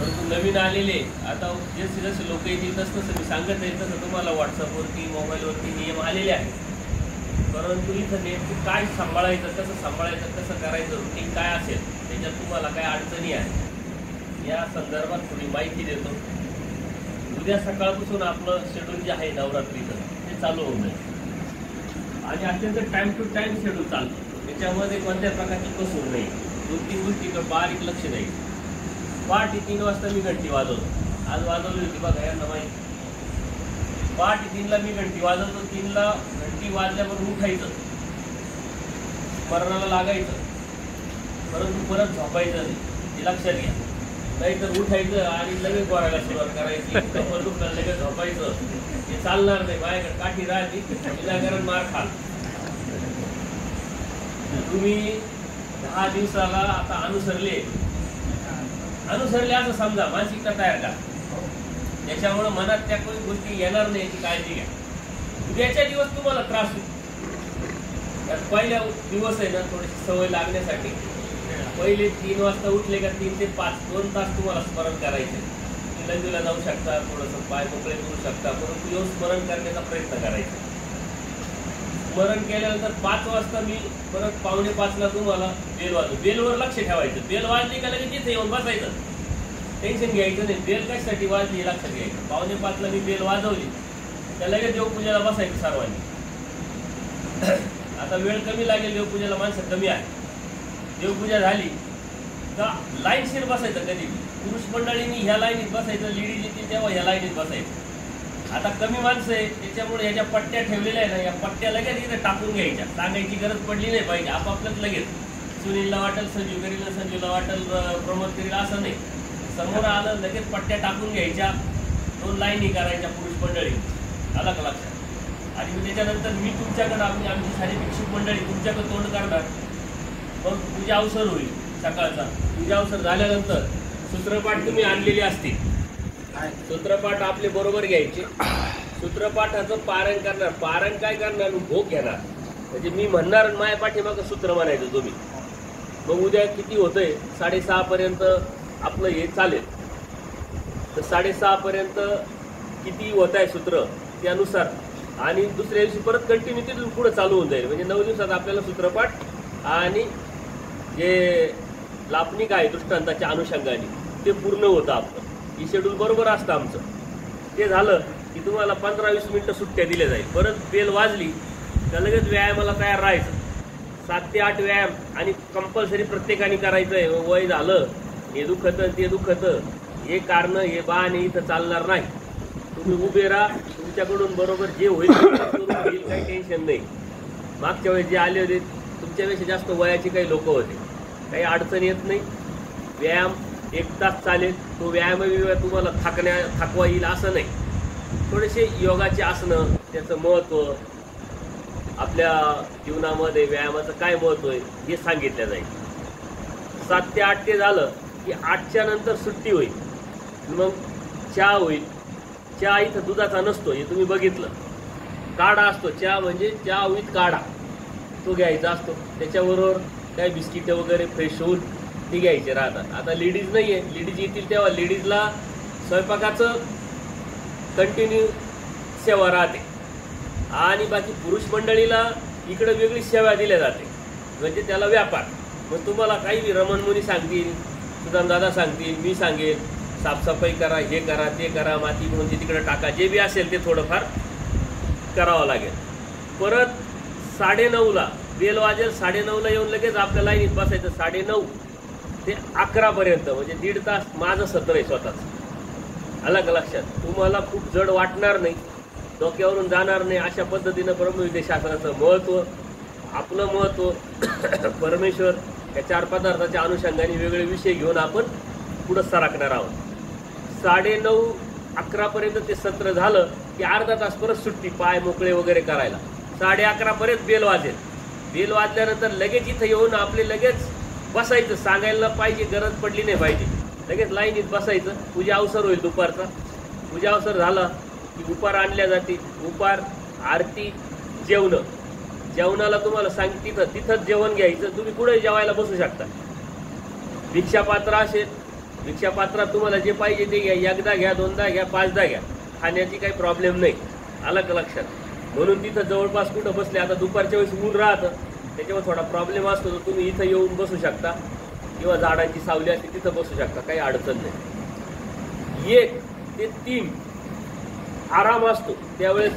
परंतु नवीन आलेले आता जसे जसे लोक येतील तसं मी सांगत आहे तसं तुम्हाला व्हॉट्सअपवरती मोबाईलवरती नियम आलेले आहेत. परंतु इथं नेमकं काय सांभाळायचं, कसं करायचं, रुटीन काय असेल, त्याच्यात तुम्हाला काय अडचणी आहे या संदर्भात थोडी माहिती देतो. उद्या सकाळपासून आपलं शेड्यूल जे आहे नवरात्रीचं ते चालू होऊन जाईल आणि अत्यंत टाईम टू टाईम शेड्यूल चालतं. त्याच्यामध्ये कोणत्या प्रकारची कसूर नाही. 2-3 गोष्टीकडे बारीक लक्ष नाही. पहाटे 3 वाजता मी घंटी वाजवतो. आज वाजवली होती बघा यांना माहिती. पहाटे 3ला मी घंटी वाजवतो. 3ला घंटी वाजल्यावर उठायचं, स्मरणाला लागायचं, परंतु परत झोपायचं नाही, हे लक्षात घ्या. नाहीतर उठायचं आणि लगेच बोलायला सुरुवात करायची, लगेच झोपायचं, हे चालणार नाही. माझ्याकडे काठी राहते, विनाकारण मार खाल. तुम्ही 10 दिवसाला आता अनुसरले असं समजा, मानसिकता तयार करा. त्याच्यामुळं मनात त्या काही गोष्टी येणार नाही याची काळजी घ्या. उद्याच्या दिवस तुम्हाला त्रास होईल. पहिल्या दिवस आहे ना थोडीशी सवय लागण्यासाठी पहिले 3 वाजता उठले का 3 ते 5 2 तास तुम्हाला स्मरण करायचे. नदीला जाऊ शकता, थोडंसं पाय मोकळे करू शकता, परंतु येऊन स्मरण करण्याचा प्रयत्न करायचा. स्मरण केल्यानंतर 5 वाजता मी परत 4:45ला तुम्हाला बेल वाजवू. बेलवर लक्ष ठेवायचं. बेल वाजली का लगेच तिथे येऊन बसायचं, टेन्शन घ्यायचं नाही. बेल कशासाठी वाजली लक्षात घ्यायचं. 4:45ला मी बेल वाजवली त्या लगेच देवपूजेला बसायचं सर्वांनी. आता वेळ कमी लागेल, देवपूजेला माणसं कमी आहे. देवपूजा झाली का लाईनशीर बसायचं. कधी पुरुष मंडळींनी ह्या लाईनीत बसायचं, लेडीज येतील तेव्हा ह्या लाईनीत बसायचं. आता कमी माणसं आहे त्याच्यामुळे ह्याच्या पट्ट्या ठेवलेल्या आहे ना, या पट्ट्या लगेच इथे टाकून घ्यायच्या. सांगायची गरज पडली नाही पाहिजे. आपापलंच लगेच सुनीलला वाटेल संजीव करील, संजीवला वाटेल प्रमोद करील, असं नाही. समोर आलं लगेच पट्ट्या टाकून घ्यायच्या. 2 लाईनी करायच्या पुरुष मंडळी, आलं का लक्षात. आणि मग त्याच्यानंतर मी तुमच्याकडं आमची सारी भिक्षुक मंडळी तुमच्याकडे तोंड करणार. मग पूजा अवसर होईल सकाळचा. पूजा अवसर झाल्यानंतर सूत्रपाठ तुम्ही आणलेली असतील, सूत्रपाठ आपले बरोबर घ्यायचे. सूत्रपाठाचं पारायण करणार. पारायण काय करणार, भोग घेणार. म्हणजे मी म्हणणार आणि माझ्या पाठीमागं सूत्र म्हणायचं तुम्ही. मग उद्या किती होतंय 6:30 पर्यंत आपलं हे चालेल. तर 6:30 पर्यंत किती होत आहे सूत्र त्यानुसार, आणि दुसऱ्या दिवशी परत कंटिन्यू तिथून पुढे चालू होऊन जाईल. म्हणजे 9 दिवसात आपल्याला सूत्रपाठ आणि जे लापणिक आहे दृष्टांताच्या अनुषंगाने ते पूर्ण होतं आपलं. ही शेड्यूल बरोबर असतं आमचं. ते झालं की तुम्हाला 15-20 मिनटं सुट्ट्या दिल्या जाईल. परत बेल वाजली का लगेच व्यायामाला तयार राहायचं. 7 ते 8 व्यायाम आणि कंपल्सरी प्रत्येकाने करायचं आहे. वय झालं, हे दुखतं ते दुखतं, हे कारण हे बहाणे इथं चालणार नाही. तुम्ही उभे राहा, तुमच्याकडून बरोबर जे होईल काही टेन्शन नाही. मागच्या वेळेस जे आले होते तुमच्यापेक्षा जास्त वयाचे काही लोक होते, काही अडचण येत नाही. व्यायाम 1 तास चालेल. तो व्यायाम तुम्हाला थकवा येईल असं नाही. थोडेसे योगाचे आसनं, त्याचं महत्त्व, आपल्या जीवनामध्ये व्यायामाचं काय महत्त्व आहे हे सांगितलं जाईल. 7 ते 8 ते झालं की 8च्या नंतर सुट्टी होईल. मग चहा होईल. चहा इथं दुधाचा नसतो, हे तुम्ही बघितलं. काढा असतो. चहा म्हणजे चहा विथ काढा, तो घ्यायचा असतो. त्याच्याबरोबर काय बिस्किटं वगैरे फ्रेश होऊन ती घ्यायचे राहतात. आता लेडीज नाही आहे, लेडीज येतील तेव्हा लेडीजला स्वयंपाकाचं कंटिन्यू सेवा राहते. आणि बाकी पुरुष मंडळीला इकडं वेगळी सेवा दिल्या जाते, म्हणजे त्याला व्यापार. मग तुम्हाला काही रमणमुनी सांगतील, सुदामदादा सांगतील, मी सांगेल, साफसफाई करा, हे करा, ते करा, माती म्हणून ते तिकडं टाका, जे बी असेल ते थोडंफार करावं लागेल. परत 9:30ला बेल वाजेल. 9:30ला येऊन लगेच आपल्या लाईनीत बसायचं. 9:30 ते 11 पर्यंत, म्हणजे 1.5 तास माझं सत्र आहे स्वतःच. आलं का लक्षात. तुम्हाला खूप जड वाटणार नाही, डोक्यावरून जाणार नाही. अशा पद्धतीनं ब्रह्मविद्या शास्त्राचं महत्त्व, आपलं महत्त्व, परमेश्वर, या 4 पदार्थाच्या अनुषंगाने वेगळे विषय घेऊन आपण पुढं सरकणार आहोत. 9:30-11 पर्यंत ते सत्र झालं की अर्धा तास परत सुट्टी, पाय मोकळे वगैरे करायला. 11:30 पर्यंत बेल वाजेल. बेल वाजल्यानंतर लगेच इथं येऊन आपले लगेच बसायचं. सांगायला पाहिजे, गरज पडली नाही पाहिजे, लगेच लाईनीत बसायचं. पूजा अवसर होईल दुपारचा. पूजा अवसर झाला की उपार आणल्या जाते. उपार, आरती, जेवणं. जेवणाला तुम्हाला तिथंच जेवण घ्यायचं. तुम्ही कुठेही जेवायला बसू शकता. भिक्षापात्र असेल भिक्षापात्रात तुम्हाला जे पाहिजे ते घ्या, एकदा घ्या, दोनदा घ्या, पाचदा घ्या, खाण्याची काही प्रॉब्लेम नाही. आलं का लक्षात? म्हणून तिथं जवळपास कुठं बसले, आता दुपारच्या वेळेस ऊन राहतं त्याच्यावर थोडा प्रॉब्लेम असतो, तर तुम्ही इथं येऊन बसू शकता किंवा झाडांची सावली असते तिथं बसू शकता, काही अडचण नाही. 1 ते 3 आराम असतो, त्यावेळेस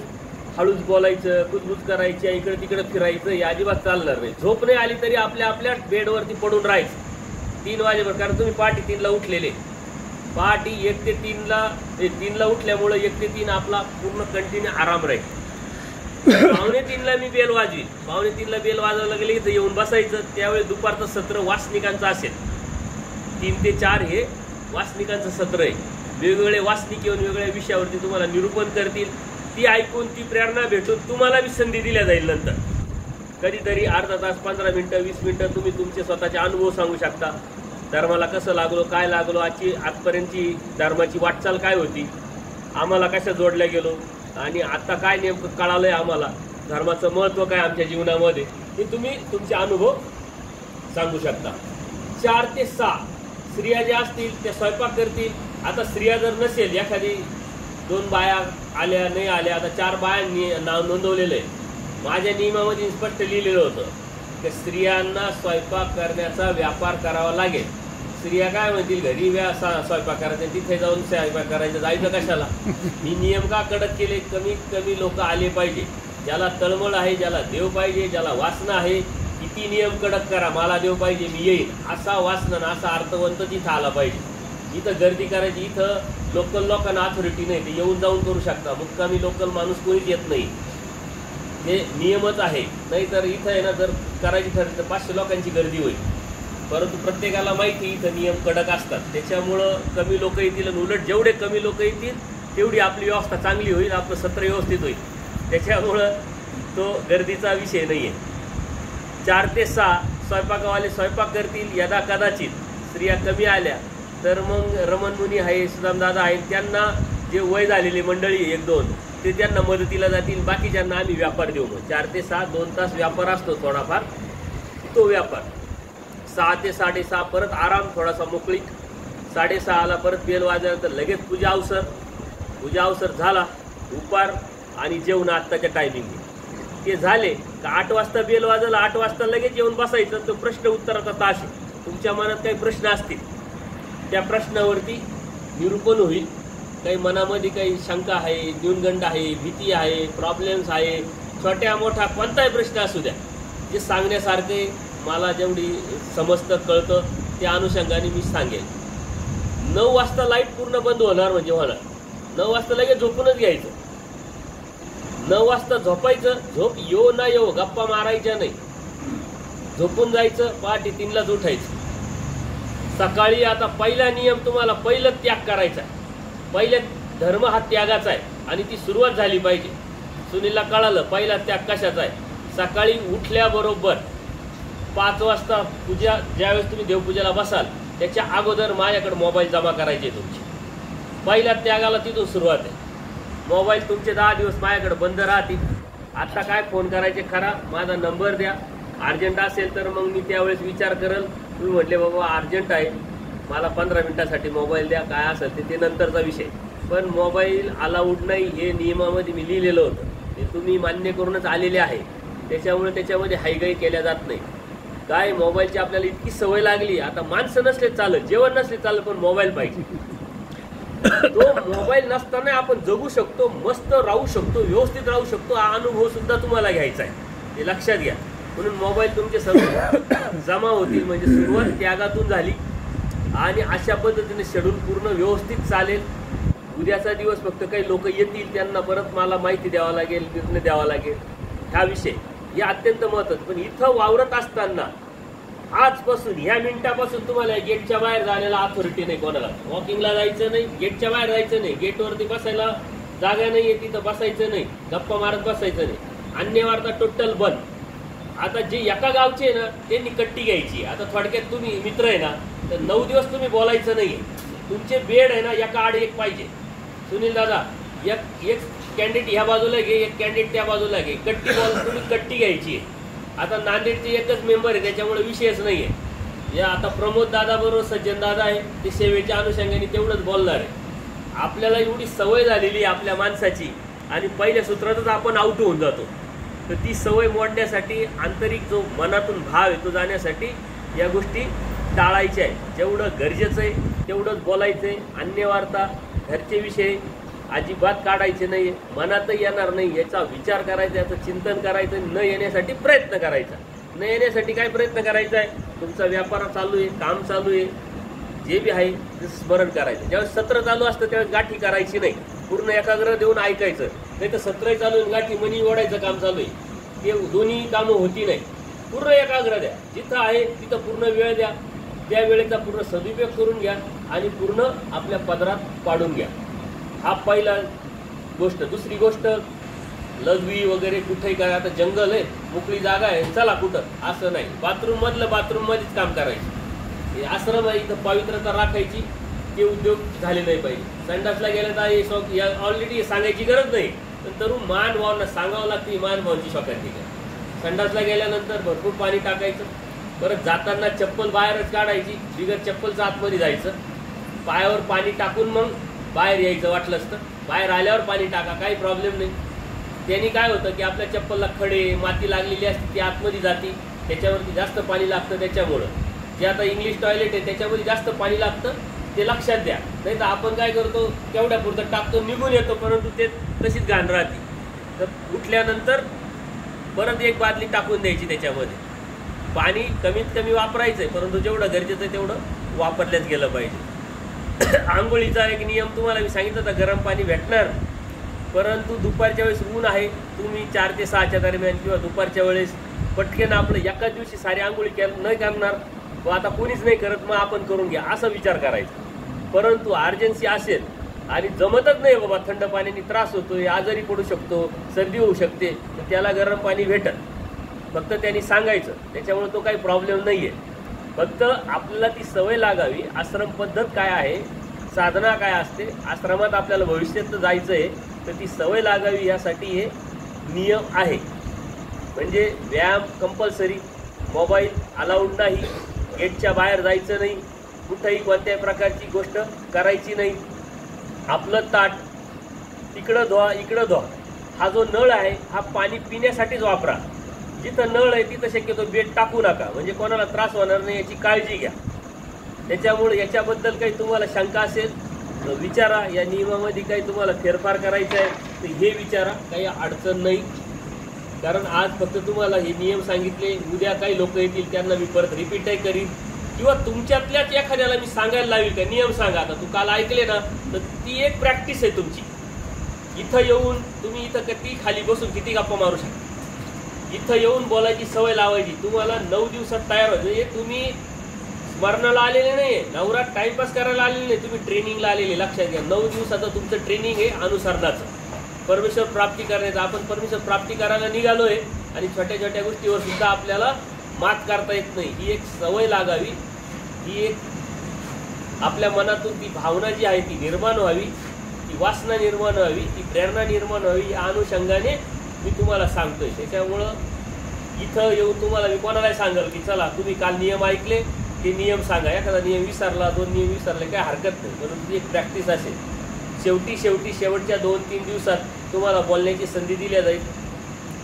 हळूच बोलायचं, कुजबुज करायची, इकडे तिकडे फिरायचं हे अजिबात चालणार नाही. झोप नाही आली तरी आपल्या बेडवरती पडून राहायचं 3 वाजेपर्यंत, कारण तुम्ही पहाटे 3ला उठलेले. पहाटे 1 ते 3ला उठल्यामुळे 1 ते 3 आपला पूर्ण कंटिन्यू आराम राहील. 2:45ला मी बेल वाजवी, 2:45ला बेल वाजवायला गेले इथं येऊन बसायचं. त्यावेळेस दुपारचं सत्र वासनिकांचं असेल, 3 ते 4 हे वासनिकांचं सत्र आहे. वेगवेगळे वासनिक येऊन वेगवेगळ्या विषयावरती तुम्हाला निरूपण करतील. ती ऐकून ती प्रेरणा भेटून तुम्हाला बी संधी दिल्या जाईल. नंतर कधीतरी अर्धा तास, 15 मिनिटं, 20 मिनिटं तुम्ही तुमचे स्वतःचे अनुभव सांगू शकता. धर्माला कसं लागलो, काय लागलो, आजपर्यंतची धर्माची वाटचाल काय होती, आम्हाला कशा जोडल्या गेलो आणि आता काय नेमकं कळालंय आम्हाला, धर्माचं महत्त्व काय आमच्या जीवनामध्ये, हे तुम्ही तुमचे अनुभव सांगू शकता. 4 ते 6 स्त्रिया ज्या असतील त्या स्वयंपाक करतील. आता स्त्रिया जर नसेल, एखादी 2 बाया आल्या नाही आल्या, आता 4 बायांनी नाव नोंदवलेलं आहे. माझ्या नियमामध्ये स्पष्ट लिहिलेलं होतं की स्त्रियांना स्वयंपाक करण्याचा व्यापार करावा लागेल. स्त्रिया काय म्हणतील, घरी स्वयंपाक करायचा, तिथे जाऊन स्वयंपाक करायचं, जायचं कशाला? मी नियम का कडक केले? कमीत कमी लोक आले पाहिजे, ज्याला तळमळ आहे, ज्याला देव पाहिजे, ज्याला वासना आहे. किती नियम कडक करा, मला देव पाहिजे, मी येईन, असा वासना, असा अर्थवंत तिथं आला पाहिजे. इथं गर्दी करायची, इथं लोकल लोकांना अथॉरिटी नाही, ते येऊन जाऊन करू शकता. मुक्कामी लोकल माणूस कोणीच येत नाही, हे नियमच आहे. नाहीतर इथं आहे ना, जर करायची ठरली तर 500 लोकांची गर्दी होईल. परंतु प्रत्येकाला माहिती इथं नियम कडक असतात, त्याच्यामुळं कमी लोक येतील. आणि उलट जेवढे कमी लोक येतील तेवढी आपली व्यवस्था चांगली होईल, आपलं सत्र व्यवस्थित होईल. त्याच्यामुळं तो गर्दीचा विषय नाही आहे. 4 ते 6 स्वयंपाकवाले स्वयंपाक करतील. यदा कदाचित स्त्रिया कमी आल्या तर मग रमण मुनी आहे, सुदामदादा आहेत, त्यांना जे वय झालेली मंडळी 1-2 ते त्यांना मदतीला जातील. बाकीच्यांना आम्ही व्यापार देऊ. मग 4 ते 6 2 तास व्यापार असतो थोडाफार, तो व्यापार. 6 ते 6:30 परत आराम, थोडासा मोकळीक. 6:30ला परत बेल वाजल्यानंतर लगेच पूजा अवसर झाला, उपार आणि जेवण आत्ताच्या टायमिंगने ते झाले का 8 वाजता बेल वाजला, 8 वाजता लगेच येऊन बसायचं. तो प्रश्न उत्तराचा तास आहे. तुमच्या मनात काही प्रश्न असतील, त्या प्रश्नावरती निरूपण होईल. काही मनामध्ये काही शंका आहे, न्यूनगंड आहे, भीती आहे, प्रॉब्लेम्स आहे, छोट्या मोठा कोणताही प्रश्न असू द्या, जे सांगण्यासारखे मला जेवढी समजतं कळतं त्या अनुषंगाने मी सांगेन. 9 वाजता लाईट पूर्ण बंद होणार, म्हणजे होणार. 9 वाजता लगेच झोपूनच घ्यायचं. 9 वाजता झोपायचं. झोप येऊ ना येऊ, गप्पा मारायच्या नाही, झोपून जायचं. पहाटे 3लाच उठायचं. सकाळी आता पहिला नियम तुम्हाला पहिलं त्याग करायचा आहे. पहिले धर्म हा त्यागाचा आहे आणि ती सुरुवात झाली पाहिजे. सुनीलला कळालं पहिला त्याग कशाचा आहे. सकाळी उठल्याबरोबर 5 वाजता पूजा, ज्यावेळेस तुम्ही देवपूजेला बसाल त्याच्या अगोदर माझ्याकडे मोबाईल जमा करायचे तुमचे. पहिल्या त्यागाला तिथून सुरुवात आहे. मोबाईल तुमचे 10 दिवस माझ्याकडे बंद राहतील. आता काय फोन करायचे खरा, माझा नंबर द्या. अर्जंट असेल तर मग मी त्यावेळेस विचार करेल. तुम्ही म्हटले बाबा अर्जंट आहे, मला 15 मिनिटासाठी मोबाईल द्या, काय असेल ते नंतरचा विषय. पण मोबाईल अलाउड नाही हे नियमामध्ये मी लिहिलेलं होतं, ते तुम्ही मान्य करूनच आलेले आहे. त्याच्यामुळे त्याच्यामध्ये हायगाई केल्या जात नाही. काय मोबाईलची आपल्याला इतकी सवय लागली, आता माणसं नसले चालत, जेवण नसले चालत, पण मोबाईल पाहिजे. तो मोबाईल नसताना आपण जगू शकतो, मस्त राहू शकतो, व्यवस्थित राहू शकतो. हा अनुभव सुद्धा तुम्हाला घ्यायचा आहे, ते लक्षात घ्या. म्हणून मोबाईल तुमचे सर्व जमा होतील. म्हणजे सुरुवात त्यागातून झाली आणि अशा पद्धतीने शेड्यूल पूर्ण व्यवस्थित चालेल. उद्याचा दिवस फक्त काही लोक येतील, त्यांना परत मला माहिती द्यावं लागेल, निर्णय द्यावा लागेल. हा विषय हे अत्यंत महत्त्वाचं. पण इथं वावरत असताना आजपासून ह्या मिनिटापासून तुम्हाला गेटच्या बाहेर जाण्याला अथॉरिटी नाही कोणाला. वॉकिंगला जायचं नाही, गेटच्या बाहेर जायचं नाही, गेटवरती बसायला जागा नाही आहे तिथं बसायचं नाही, गप्पा मारत बसायचं नाही. अन्यवार्ता टोटल बंद. आता जे एका गावचे ना त्यांनी कट्टी घ्यायची. आता थोडक्यात तुम्ही मित्र आहे ना, तर 9 दिवस तुम्ही बोलायचं नाही. तुमचे बेड आहे ना एका आड एक पाहिजे. सुनील दादा एक कॅन्डिडेट ह्या बाजूला घे, एक कॅन्डिडेट त्या बाजूला घे, कट्टी बॉल तुम्ही कट्टी घ्यायची आहे. आता नांदेडचे एकच मेंबर आहे त्याच्यामुळे विषयच नाही आहे. या आता प्रमोद दादा बरोबर सज्जन दादा आहे, ते सेवेच्या अनुषंगाने तेवढंच बोलणार आहे. आपल्याला एवढी सवय झालेली आहे आपल्या माणसाची आणि पहिल्या सूत्रातच आपण आउट होऊन जातो. तर ती सवय मोडण्यासाठी, आंतरिक जो मनातून भाव येतो जाण्यासाठी या गोष्टी टाळायच्या आहे. जेवढं गरजेचं आहे तेवढंच बोलायचं आहे. अन्य वार्ता, घरचे विषय अजिबात काढायचे नाही, मनातही येणार नाही. याचा विचार करायचा, याचं चिंतन करायचं, न येण्यासाठी प्रयत्न करायचा. न येण्यासाठी काय प्रयत्न करायचा आहे? तुमचा व्यापार चालू आहे, काम चालू आहे, जे बी आहे ते स्मरण करायचं. ज्यावेळेस सत्र चालू असतं त्यावेळेस गाठी करायची नाही, पूर्ण एकाग्र देऊन ऐकायचं. नाही तर सत्रही चालू आहे, गाठी मनी ओढायचं काम चालू आहे, ते दोन्ही कामं होती नाही. पूर्ण एकाग्र द्या, जिथं आहे तिथं पूर्ण वेळ द्या, त्या वेळेचा पूर्ण सदुपयोग करून घ्या आणि पूर्ण आपल्या पदरात पाडून घ्या. हा पहिला गोष्ट. दुसरी गोष्ट, लघवी वगैरे कुठेही काय, आता जंगल आहे, मोकळी जागा आहे, चला कुठं, असं नाही. बाथरूममधलं बाथरूममध्येच काम करायचं. हे आश्रम आहे, इथं पवित्रता राखायची, ते उद्योग झाले नाही पाहिजे. संडासला गेलं तर ऑलरेडी सांगायची गरज नाही, पण तरुण मान भावना सांगावं लागते, मान भावची शॉकात ठीक आहे. संडासला गेल्यानंतर भरपूर पाणी टाकायचं. परत जाताना चप्पल बाहेरच काढायची, बिगर चप्पलचं आतमध्ये जायचं. पायावर पाणी टाकून मग बाहेर यायचं. वाटलं असतं बाहेर आल्यावर पाणी टाका, काही प्रॉब्लेम नाही. त्यांनी काय होतं की आपल्या चप्पलला खडे, माती लागलेली असते, ती आतमध्ये जाते, त्याच्यावरती जास्त पाणी लागतं. त्याच्यामुळं जे आता इंग्लिश टॉयलेट आहे त्याच्यामध्ये जास्त पाणी लागतं, ते लक्षात द्या. नाही तर आपण काय करतो, तेवढ्यापुरतं टाकतो, निघून येतो, परंतु ते तशीच घाण राहते. तर उठल्यानंतर परत एक बादली टाकून द्यायची. त्याच्यामध्ये पाणी कमीत कमी वापरायचं आहे, परंतु जेवढं गरजेचं आहे तेवढं वापरल्याच गेलं पाहिजे. आंघोळीचा एक नियम तुम्हाला मी सांगितलं तर गरम पाणी भेटणार, परंतु दुपारच्या वेळेस ऊन आहे, तुम्ही 4 ते 6च्या दरम्यान किंवा दुपारच्या वेळेस पटकन आपलं एकाच दिवशी सारी आंघोळी नाही करणार, व आता कोणीच नाही करत, मग आपण करून घ्या असा विचार करायचा. परंतु अर्जन्सी असेल आणि जमतच नाही बाबा, थंड पाण्याने त्रास होतोय, आजारी पडू शकतो, सर्दी होऊ शकते, तर त्याला गरम पाणी भेटत. फक्त त्यांनी सांगायचं, त्याच्यामुळे तो काही प्रॉब्लेम नाही आहे. फक्त आपल्याला ती सवय लागावी. आश्रम पद्धत काय आहे, साधना काय असते, आश्रमात आपल्याला भविष्यात जायचं आहे, तर ती सवय लागावी यासाठी हे नियम आहे. म्हणजे व्यायाम कंपल्सरी, मोबाईल अलाउड नाही, गेटच्या बाहेर जायचं नाही, कुठंही कोणत्याही प्रकारची गोष्ट करायची नाही. आपलं ताट इकडं धुवा, इकडं धुवा. हा जो नळ आहे हा पाणी पिण्यासाठीच वापरा. जिथं नळ आहे तिथं शक्यतो बेट टाकू नका, म्हणजे कोणाला त्रास होणार नाही याची काळजी घ्या. त्याच्यामुळे याच्याबद्दल काही तुम्हाला शंका असेल तर विचारा. या नियमामध्ये काही तुम्हाला फेरफार करायचा आहे तर हे विचारा, काही अडचण नाही. कारण आज फक्त तुम्हाला हे नियम सांगितले, उद्या काही लोक येतील त्यांना मी परत रिपीटही करीन, किंवा तुमच्यातल्याच एखाद्याला मी सांगायला लावेल का नियम सांगा. आता तू काल ऐकले ना, तर ती एक प्रॅक्टिस आहे तुमची. इथं येऊन तुम्ही इथं किती खाली बसून किती गप्पा मारू शकता, इथं येऊन बोलायची सवय लावायची. तुम्हाला 9 दिवसात तयार व्हायचं. म्हणजे तुम्ही स्मरणाला आलेले नाही, नवरात टाइमपास करायला आलेले नाही, तुम्ही ट्रेनिंगला आलेले. लक्षात घ्या, 9 दिवसाचं तुमचं ट्रेनिंग आहे अनुसरणाचं, परमेश्वर प्राप्ती करण्याचं. आपण परमेश्वर प्राप्ती करायला निघालो आहे आणि छोट्या छोट्या गोष्टीवर सुद्धा आपल्याला मात करता येत नाही. ही एक सवय लागावी, ही एक आपल्या मनातून ती भावना जी आहे ती निर्माण व्हावी, ती वासना निर्माण व्हावी, ती प्रेरणा निर्माण व्हावी. या अनुषंगाने मी तुम्हाला सांगतोय. त्याच्यामुळं इथं येऊन तुम्हाला मी कोणालाही सांगाल की चला तुम्ही काल नियम ऐकले, ते नियम सांगा. एखादा नियम विसरला, 2 नियम विसरले, काय हरकत नाही, परंतु ती एक प्रॅक्टिस असेल. शेवटच्या 2-3 दिवसात तुम्हाला बोलण्याची संधी दिल्या जाईल.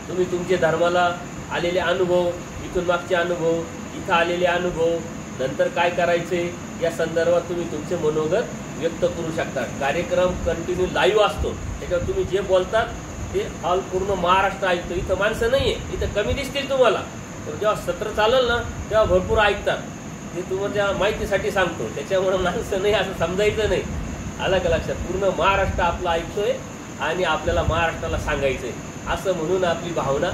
तुम्ही तुमचे धर्माला आलेले अनुभव, इथून मागचे अनुभव, इथं आलेले अनुभव, नंतर काय करायचे या संदर्भात तुम्ही तुमचे मनोगत व्यक्त करू शकता. कार्यक्रम कंटिन्यू लाईव्ह असतो, त्याच्यावर तुम्ही जे बोलतात ते ऑल पूर्ण महाराष्ट्र ऐकतो. इथं माणसं नाही आहे, इथं कमी दिसतील तुम्हाला, तर जेव्हा सत्र चालेल ना तेव्हा भरपूर ऐकतात. ते तुम्हाला माहितीसाठी सांगतो, त्याच्यामुळे माणसं नाही असं समजायचं नाही. आलं का लक्षात? पूर्ण महाराष्ट्र आपलं ऐकतोय आणि आपल्याला महाराष्ट्राला सांगायचं आहे असं म्हणून आपली भावना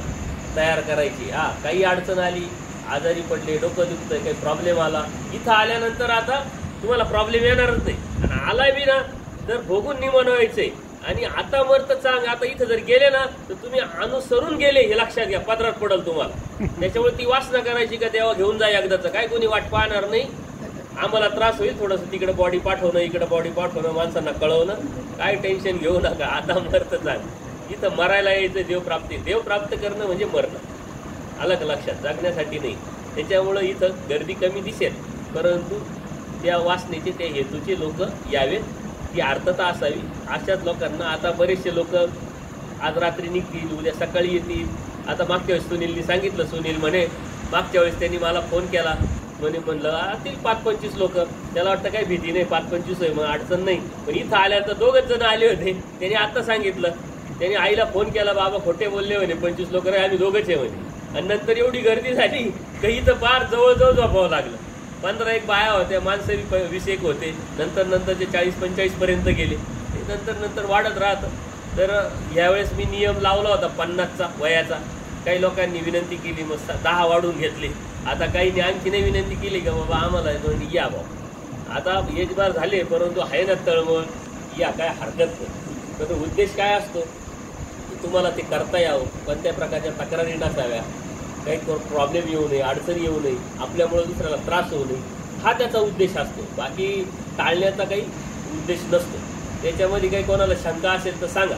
तयार करायची. काही अडचण आली, आजारी पडले, डोकं दुखतंय, काही प्रॉब्लेम आला, इथं आल्यानंतर आता तुम्हाला प्रॉब्लेम येणारच नाही. आणि आलाय बी ना तर भोगून निमन व्हायचंय. आणि आता मरत चांग, आता इथं जर गेले ना तर तुम्ही अनुसरून गेले हे लक्षात घ्या, पदरात पडल तुम्हाला. त्याच्यामुळे ती वासना करायची का देवा घेऊन जा एकदाचं, काय कोणी वाट पाहणार नाही, आम्हाला त्रास होईल थोडंसं, तिकडे बॉडी पाठवणं, इकडे बॉडी पाठवणं, माणसांना कळवणं, काय टेन्शन घेऊ नका. आता मरत चांग, इथं मरायला यायचं. देव प्राप्त करणं म्हणजे मरणं. आलं का लक्षात? जगण्यासाठी नाही. त्याच्यामुळं इथं गर्दी कमी दिसेल, परंतु त्या वासनेचे त्या हेतूचे लोक यावेत, ती आर्तता असावी. अशाच लोकांना आता बरेचसे लोक आज रात्री निघतील, उद्या सकाळी येतील. आता मागच्या वेळेस सुनीलनी सांगितलं, सुनील म्हणे मागच्या वेळेस त्यांनी मला फोन केला, म्हणलं आतील 5-25 लोक. त्याला वाटतं काही भीती नाही, 5-25 आहे मग अडचण नाही. पण इथं आल्यावर तर 2च जण आले होते. त्यांनी आता सांगितलं, त्यांनी आईला फोन केला, बाबा खोटे बोलले म्हणे, 25 लोक रे, आम्ही 2च आहे म्हणे. आणि नंतर एवढी गर्दी झाली काही तर फार जवळजवळ झोपावं लागलं. 15-1 बाया होत्या, माणसं 20-1 होते. नंतर ते 40-45 पर्यंत गेले. नंतर वाढत राहतं. तर यावेळेस मी नियम लावला होता 50चा वयाचा. काही लोकांनी विनंती केली, मग 10 वाढून घेतले. आता काहींनी आणखी नाही विनंती केली का बाबा आम्हाला या भाऊ. आता एजबार झाले, परंतु आहे ना तळमळ, या काय हरकत नाही. तर उद्देश काय असतो की तुम्हाला ते करता यावं, कोणत्या प्रकारच्या तक्रारी नसाव्या, काही प्रॉब्लेम येऊ नये, अडचणी येऊ नये, आपल्यामुळे दुसऱ्याला त्रास होऊ नये, हा त्याचा उद्देश असतो. बाकी टाळण्याचा काही उद्देश नसतो. त्याच्यामध्ये काही कोणाला शंका असेल तर सांगा.